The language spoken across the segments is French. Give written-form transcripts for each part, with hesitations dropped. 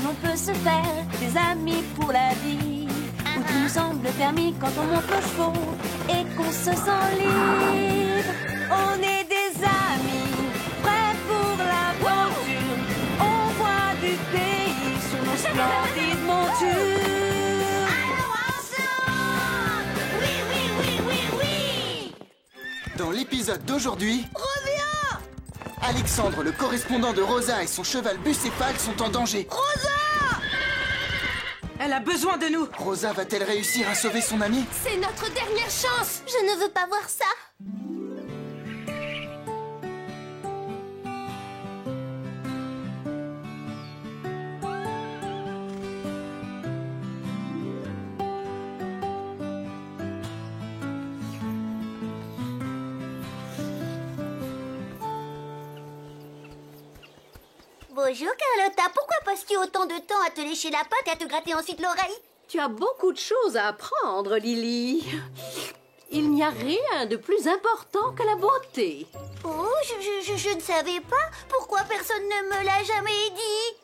l'on peut se faire des amis pour la vie, où tout nous semble permis quand on monte nos chevaux et qu'on se sent libre. On est des amis, prêts pour l'aventure. On voit du pays sur nos splendides montures. Allons ensemble! Oui, oui, oui, oui, oui! Dans l'épisode d'aujourd'hui, Reviens! Alexandre, le correspondant de Rosa, et son cheval bucéphale sont en danger. Rosa! Elle a besoin de nous. Rosa va-t-elle réussir à sauver son ami? C'est notre dernière chance. Je ne veux pas voir ça. Bonjour Carlotta, pourquoi passes-tu autant de temps à te lécher la patte et à te gratter ensuite l'oreille? Tu as beaucoup de choses à apprendre, Lily. Il n'y a rien de plus important que la beauté. Oh, je ne savais pas. Pourquoi personne ne me l'a jamais dit?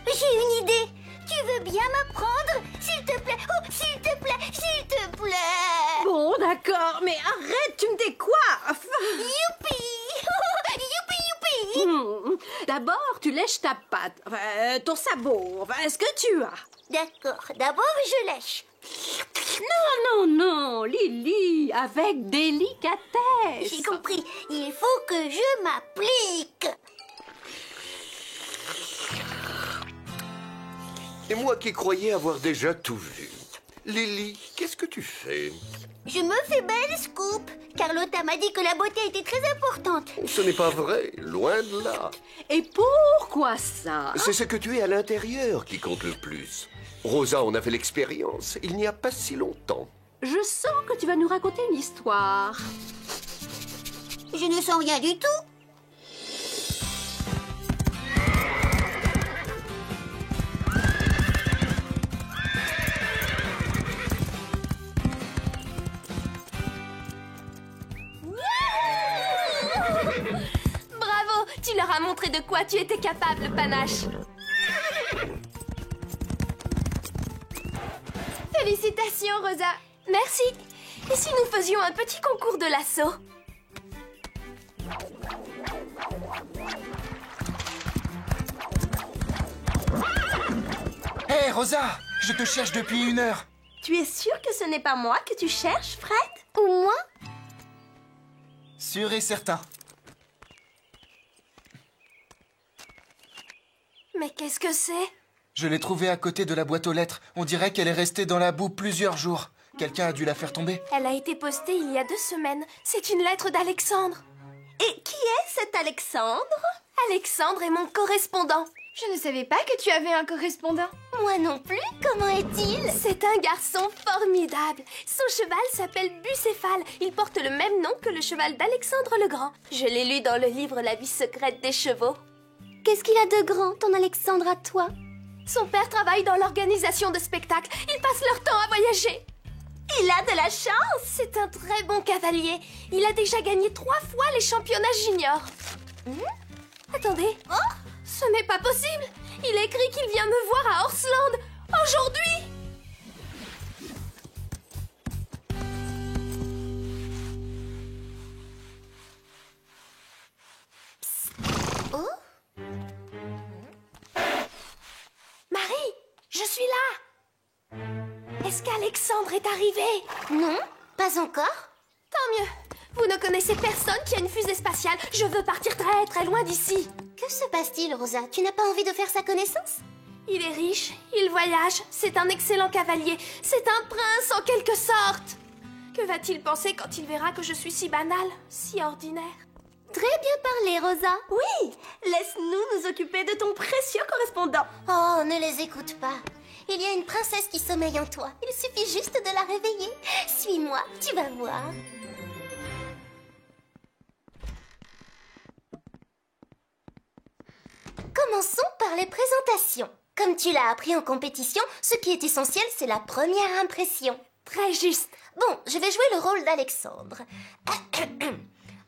J'ai une idée. Tu veux bien m'apprendre? S'il te plaît, oh, s'il te plaît, s'il te plaît. Bon, d'accord, mais arrête, tu me décoiffes. Youpi! Youpi, youpi! D'abord, tu lèches ta patte, ton sabot, ce que tu as. D'accord, d'abord je lèche. Non, non, non, Lily, avec délicatesse. J'ai compris, il faut que je m'applique. Et moi qui croyais avoir déjà tout vu. Lily, qu'est-ce que tu fais? Je me fais belle, Scoop. Carlotta m'a dit que la beauté était très importante. Ce n'est pas vrai, loin de là. Et pourquoi ça? C'est ce que tu es à l'intérieur qui compte le plus. Rosa en a fait l'expérience, il n'y a pas si longtemps. Je sens que tu vas nous raconter une histoire. Je ne sens rien du tout. Bravo, tu leur as montré de quoi tu étais capable, Panache. Félicitations, Rosa. Merci. Et si nous faisions un petit concours de lasso? Hé, Rosa! Je te cherche depuis 1 heure. Tu es sûr que ce n'est pas moi que tu cherches, Fred? Ou moi? Sûr et certain. Mais qu'est-ce que c'est? Je l'ai trouvée à côté de la boîte aux lettres. On dirait qu'elle est restée dans la boue plusieurs jours. Quelqu'un a dû la faire tomber. Elle a été postée il y a 2 semaines. C'est une lettre d'Alexandre. Et qui est cet Alexandre? Alexandre est mon correspondant. Je ne savais pas que tu avais un correspondant. Moi non plus. Comment est-il? C'est un garçon formidable. Son cheval s'appelle Bucéphale. Il porte le même nom que le cheval d'Alexandre le Grand. Je l'ai lu dans le livre La vie secrète des chevaux. Qu'est-ce qu'il a de grand, ton Alexandre, à toi? Son père travaille dans l'organisation de spectacles. Ils passent leur temps à voyager. Il a de la chance. C'est un très bon cavalier. Il a déjà gagné 3 fois les championnats juniors. Attendez. Oh, ce n'est pas possible. Il écrit qu'il vient me voir à Horsland aujourd'hui. Oh? Marie, je suis là. Est-ce qu'Alexandre est arrivé? Non, pas encore. Tant mieux. Vous ne connaissez personne qui a une fusée spatiale. Je veux partir très très loin d'ici. Que se passe-t-il, Rosa? Tu n'as pas envie de faire sa connaissance? Il est riche, il voyage, c'est un excellent cavalier, c'est un prince en quelque sorte. Que va-t-il penser quand il verra que je suis si banale, si ordinaire? Très bien parlé, Rosa. Oui, laisse-nous nous occuper de ton précieux correspondant. Oh, ne les écoute pas. Il y a une princesse qui sommeille en toi. Il suffit juste de la réveiller. Suis-moi, tu vas voir. Commençons par les présentations. Comme tu l'as appris en compétition, ce qui est essentiel, c'est la première impression. Très juste. Bon, je vais jouer le rôle d'Alexandre.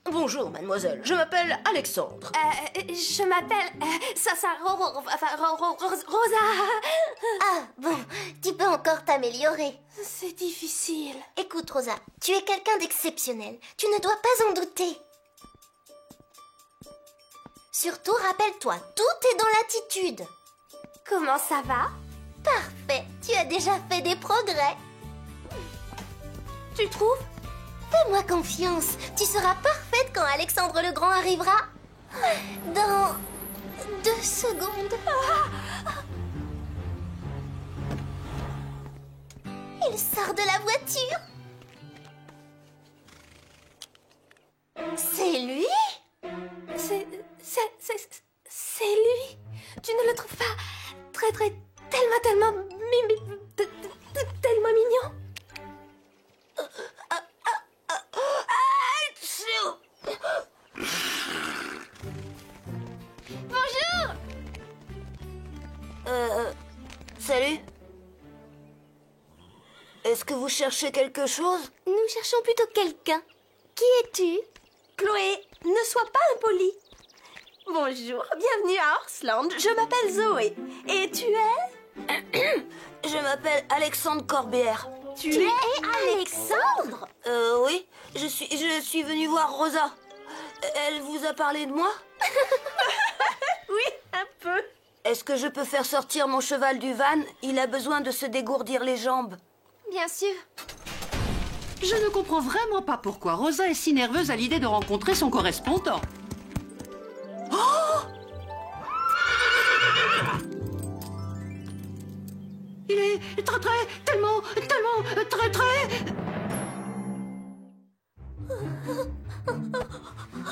Bonjour, mademoiselle. Je m'appelle Alexandre. Je m'appelle Rosa. Ah, bon, tu peux encore t'améliorer. C'est difficile. Écoute, Rosa, tu es quelqu'un d'exceptionnel. Tu ne dois pas en douter. Surtout, rappelle-toi, tout est dans l'attitude. Comment ça va? Parfait, tu as déjà fait des progrès. Tu trouves? Fais-moi confiance, tu seras parfaite quand Alexandre le Grand arrivera. Dans 2 secondes. Il sort de la voiture. C'est lui? C'est lui. Tu ne le trouves pas tellement mignon? Bonjour. Salut. Est-ce que vous cherchez quelque chose? Nous cherchons plutôt quelqu'un. Qui es-tu? Chloé, ne sois pas impolie. Bonjour, bienvenue à Horsland. Je m'appelle Zoé. Et tu es? Je m'appelle Alexandre Corbière. Tu es Alexandre? Oui. Je suis venue voir Rosa. Elle vous a parlé de moi? Oui, un peu. Est-ce que je peux faire sortir mon cheval du van? Il a besoin de se dégourdir les jambes. Bien sûr. Je ne comprends vraiment pas pourquoi Rosa est si nerveuse à l'idée de rencontrer son correspondant. Oh! Il est tellement, très...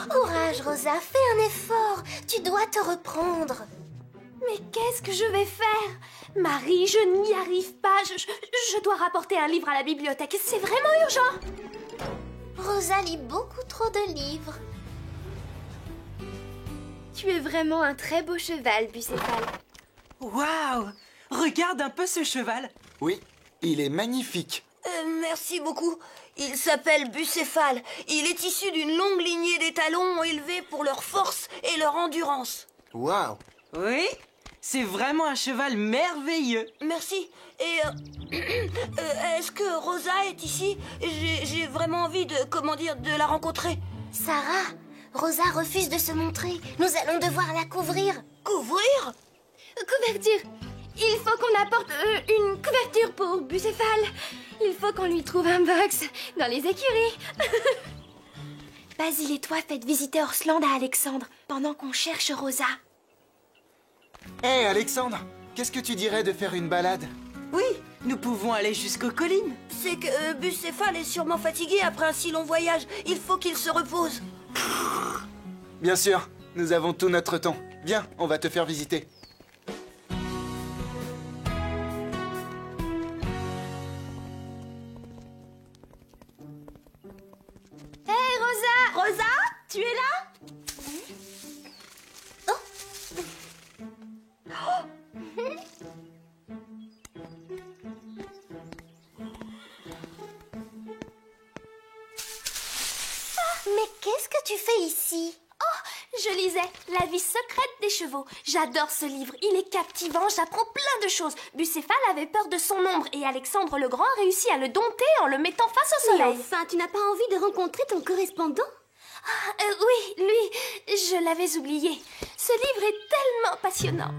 Courage, Rosa, fais un effort. Tu dois te reprendre. Mais qu'est-ce que je vais faire? Marie, je n'y arrive pas. Je dois rapporter un livre à la bibliothèque. C'est vraiment urgent. Rosa lit beaucoup trop de livres. Tu es vraiment un très beau cheval, Bucéphale. Waouh! Regarde un peu ce cheval. Oui, il est magnifique. Merci beaucoup. Il s'appelle Bucéphale. Il est issu d'une longue lignée d'étalons élevés pour leur force et leur endurance. Waouh! Oui, c'est vraiment un cheval merveilleux. Merci. Et est-ce que Rosa est ici? J'ai vraiment envie de la rencontrer. Sarah, Rosa refuse de se montrer. Nous allons devoir la couvrir. Couvrir? Couverture. Il faut qu'on apporte une couverture pour Bucéphale. Il faut qu'on lui trouve un box dans les écuries. Basile et toi faites visiter Horsland à Alexandre pendant qu'on cherche Rosa. Hé, Alexandre, qu'est-ce que tu dirais de faire une balade? Oui, nous pouvons aller jusqu'aux collines. C'est que Bucéphale est sûrement fatigué après un si long voyage. Il faut qu'il se repose. Bien sûr, nous avons tout notre temps. Viens, on va te faire visiter. Hé, Rosa! Rosa, tu es là? Mais qu'est-ce que tu fais ici? Oh, je lisais La vie secrète des chevaux. J'adore ce livre, il est captivant, j'apprends plein de choses. Bucéphale avait peur de son ombre et Alexandre le Grand réussit à le dompter en le mettant face au Mais soleil. enfin, tu n'as pas envie de rencontrer ton correspondant? Oui, lui, je l'avais oublié. Ce livre est tellement passionnant.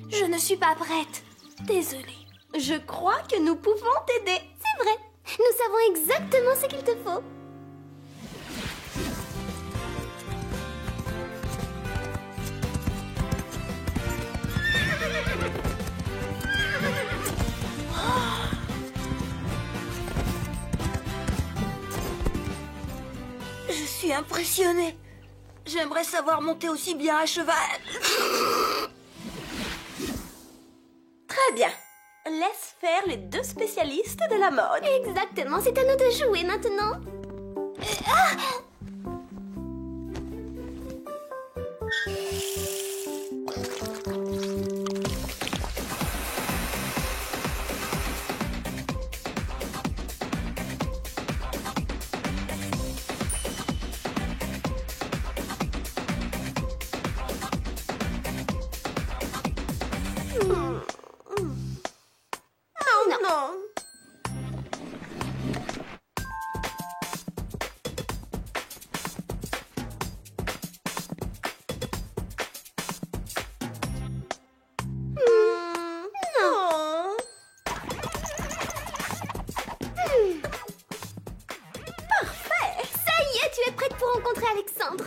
Je ne suis pas prête. Désolée. Je crois que nous pouvons t'aider. C'est vrai, nous savons exactement ce qu'il te faut. Je suis impressionnée. J'aimerais savoir monter aussi bien à cheval. Très bien. Laisse faire les deux spécialistes de la mode. Exactement, c'est à nous de jouer maintenant. Alexandre.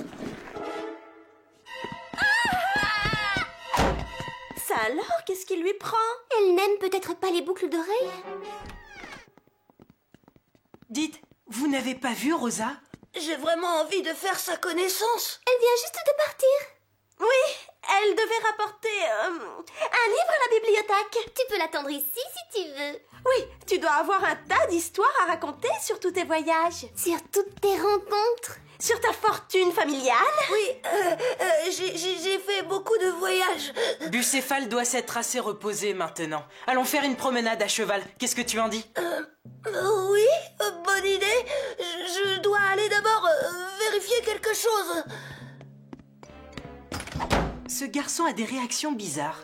Ça alors, qu'est-ce qui lui prend? Elle n'aime peut-être pas les boucles d'oreilles? Dites, vous n'avez pas vu Rosa? J'ai vraiment envie de faire sa connaissance. Elle vient juste de partir. Oui, elle devait rapporter un livre à la bibliothèque. Tu peux l'attendre ici si tu veux. Oui, tu dois avoir un tas d'histoires à raconter sur tous tes voyages. Sur toutes tes rencontres. Sur ta fortune familiale. Oui, j'ai fait beaucoup de voyages. Bucéphale doit s'être assez reposé maintenant. Allons faire une promenade à cheval. Qu'est-ce que tu en dis? Oui, bonne idée. Je dois aller d'abord vérifier quelque chose. Ce garçon a des réactions bizarres.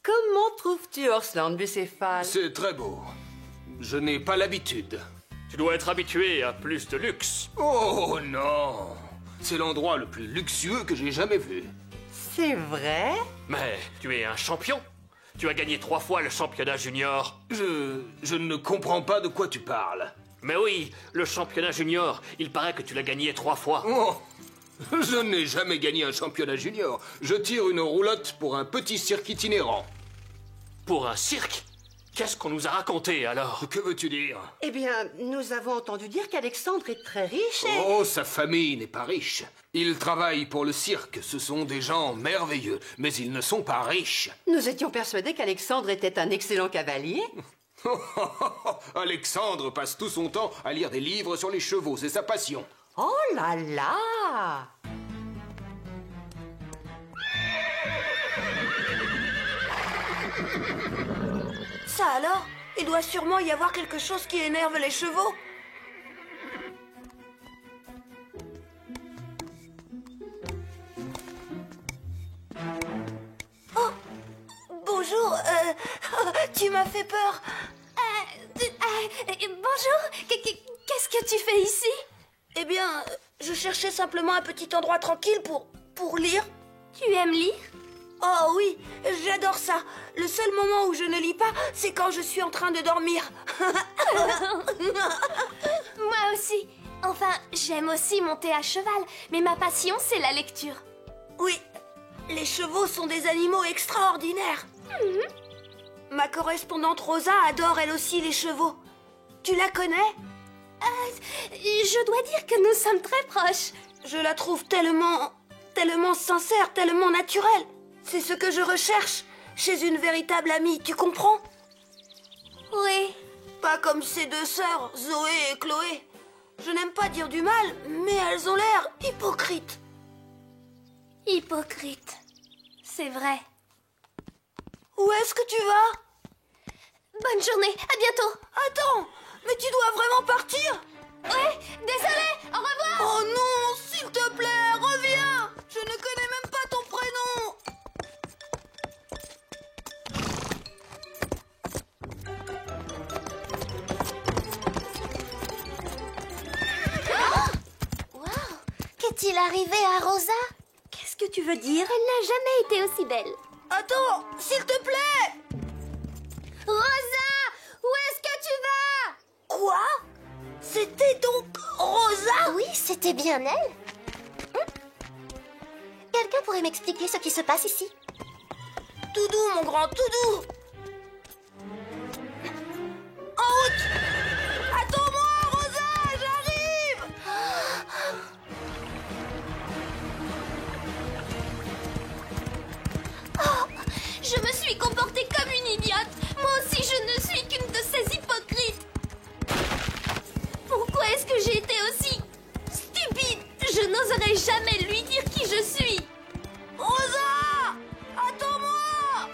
Comment trouves-tu Horsland, Bucéphale? C'est très beau. Je n'ai pas l'habitude. Tu dois être habitué à plus de luxe. Oh non! C'est l'endroit le plus luxueux que j'ai jamais vu. C'est vrai? Mais tu es un champion. Tu as gagné 3 fois le championnat junior. Je ne comprends pas de quoi tu parles. Mais oui, le championnat junior, il paraît que tu l'as gagné 3 fois. Oh! Je n'ai jamais gagné un championnat junior. Je tire une roulotte pour un petit cirque itinérant. Pour un cirque? Qu'est-ce qu'on nous a raconté alors? Que veux-tu dire? Eh bien, nous avons entendu dire qu'Alexandre est très riche et... Oh, sa famille n'est pas riche. Ils travaillent pour le cirque. Ce sont des gens merveilleux, mais ils ne sont pas riches. Nous étions persuadés qu'Alexandre était un excellent cavalier. Alexandre passe tout son temps à lire des livres sur les chevaux, c'est sa passion. Oh là là! Ça alors? Il doit sûrement y avoir quelque chose qui énerve les chevaux. Oh! Bonjour, tu m'as fait peur. Bonjour, qu'est-ce que tu fais ici? Eh bien, je cherchais simplement un petit endroit tranquille pour lire. Tu aimes lire? Oh oui, j'adore ça. Le seul moment où je ne lis pas, c'est quand je suis en train de dormir. Moi aussi. Enfin, j'aime aussi monter à cheval, mais ma passion, c'est la lecture. Oui, les chevaux sont des animaux extraordinaires. Ma correspondante Rosa adore elle aussi les chevaux. Tu la connais? Je dois dire que nous sommes très proches. Je la trouve tellement sincère, tellement naturelle. C'est ce que je recherche chez une véritable amie, tu comprends? Oui. Pas comme ces deux sœurs, Zoé et Chloé. Je n'aime pas dire du mal, mais elles ont l'air hypocrites. Hypocrite. C'est vrai. Où est-ce que tu vas? Bonne journée, à bientôt. Attends, mais tu dois vraiment partir? Ouais, désolé, au revoir. Oh non, s'il te plaît, reviens. Je ne connais même pas ton prénom. Qu'est-il arrivé à Rosa? Qu'est-ce que tu veux dire? Elle n'a jamais été aussi belle. Attends, s'il te plaît. Rosa, où est-ce que tu vas? Quoi? C'était donc Rosa? Oui, c'était bien elle. Quelqu'un pourrait m'expliquer ce qui se passe ici? Tout doux, mon grand, tout doux. En route. Attends-moi, Rosa, j'arrive. Oh, je me suis comportée comme une idiote. Moi aussi, je ne suis qu'une de ces hypocrites. Pourquoi est-ce que j'ai été aussi stupide? Je n'oserais jamais lui dire qui je suis. Rosa, attends-moi.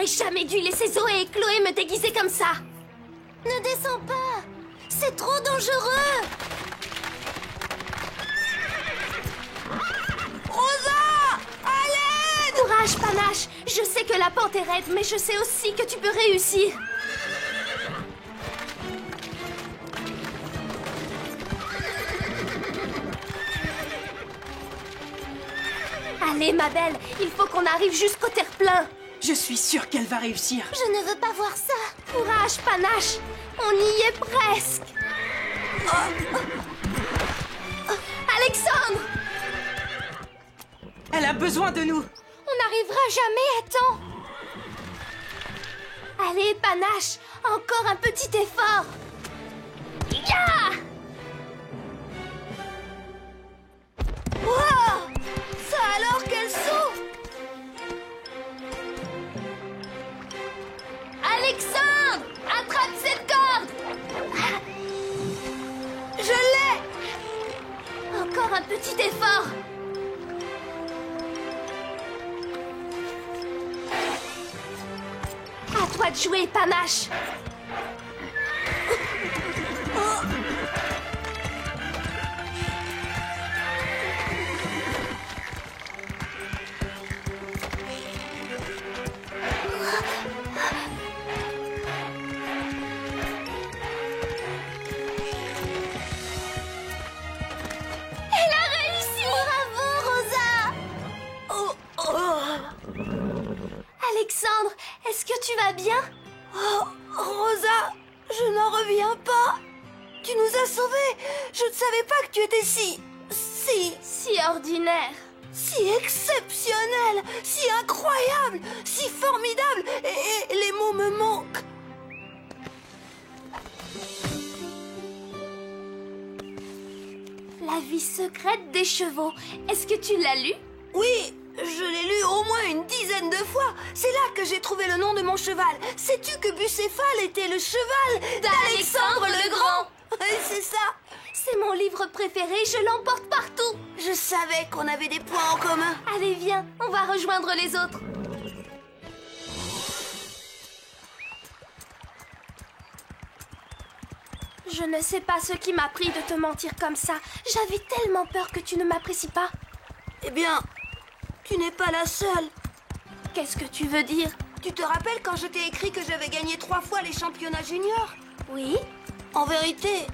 J'aurais jamais dû laisser Zoé et Chloé me déguiser comme ça. Ne descends pas. C'est trop dangereux. Rosa! À l'aide! Courage, Panache. Je sais que la pente est raide, mais je sais aussi que tu peux réussir. Allez, ma belle, il faut qu'on arrive jusqu'au terre-plein. Je suis sûre qu'elle va réussir. Je ne veux pas voir ça. Courage, Panache. On y est presque. Alexandre! Elle a besoin de nous. On n'arrivera jamais à temps. Allez, Panache, encore un petit effort. Ya! Wow! Ça alors qu'elle souffle! Alexandre! Attrape cette corde! Je l'ai! Encore un petit effort. À toi de jouer, Panache. Elle a réussi! Bravo, Rosa. Alexandre, est-ce que tu vas bien? Oh, Rosa, je n'en reviens pas. Tu nous as sauvés. Je ne savais pas que tu étais si ordinaire. si exceptionnel, si incroyable, si formidable. Et les mots me manquent. La vie secrète des chevaux. Est-ce que tu l'as lu? Oui, je l'ai lu au moins une dizaine de fois. C'est là que j'ai trouvé le nom de mon cheval. Sais-tu que Bucéphale était le cheval d'Alexandre le Grand? Oui, c'est ça. C'est mon livre préféré, je l'emporte partout. Je savais qu'on avait des points en commun. Allez, viens, on va rejoindre les autres. Je ne sais pas ce qui m'a pris de te mentir comme ça. J'avais tellement peur que tu ne m'apprécies pas. Eh bien, tu n'es pas la seule. Qu'est-ce que tu veux dire? Tu te rappelles quand je t'ai écrit que j'avais gagné 3 fois les championnats juniors? Oui. En vérité,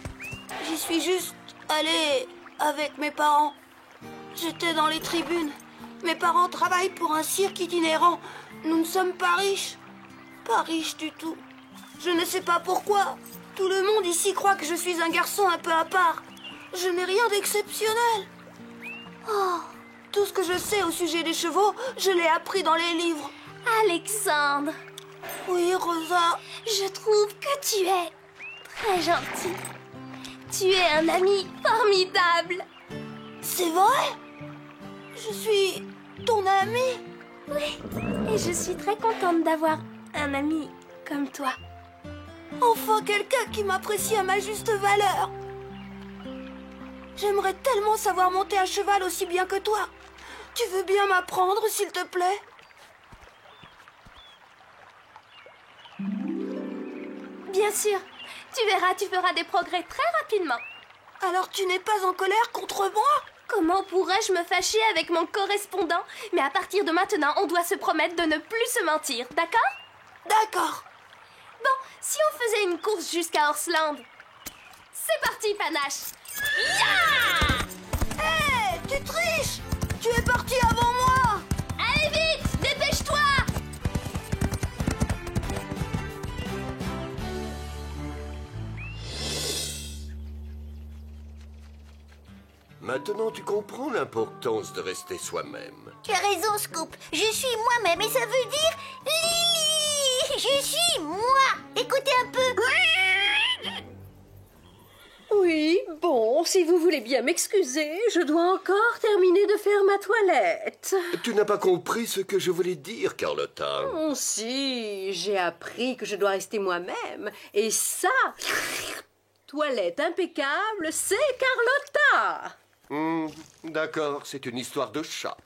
j'y suis juste allée avec mes parents. J'étais dans les tribunes. Mes parents travaillent pour un cirque itinérant. Nous ne sommes pas riches. Pas riches du tout. Je ne sais pas pourquoi. Tout le monde ici croit que je suis un garçon un peu à part. Je n'ai rien d'exceptionnel. Oh, tout ce que je sais au sujet des chevaux, je l'ai appris dans les livres. Alexandre. Oui, Rosa. Je trouve que tu es très gentil. Tu es un ami formidable. C'est vrai? Je suis ton ami? Oui, et je suis très contente d'avoir un ami comme toi. Enfin, quelqu'un qui m'apprécie à ma juste valeur. J'aimerais tellement savoir monter un cheval aussi bien que toi. Tu veux bien m'apprendre, s'il te plaît? Bien sûr. Tu verras, tu feras des progrès très rapidement. Alors tu n'es pas en colère contre moi? Comment pourrais-je me fâcher avec mon correspondant? Mais à partir de maintenant, on doit se promettre de ne plus se mentir, d'accord? D'accord. Bon, si on faisait une course jusqu'à Horseland. C'est parti, Panache. Ya! Hé, tu triches! Tu es parti avant moi! Allez vite, dépêche-toi! Maintenant, tu comprends l'importance de rester soi-même. Tu as raison, Scoop. Je suis moi-même et ça veut dire Lily. Je suis moi. Écoutez un peu. Oui, bon, si vous voulez bien m'excuser, je dois encore terminer de faire ma toilette. Tu n'as pas compris ce que je voulais dire, Carlotta. Oh, si, j'ai appris que je dois rester moi-même. Et ça, toilette impeccable, c'est Carlotta. D'accord, c'est une histoire de chat.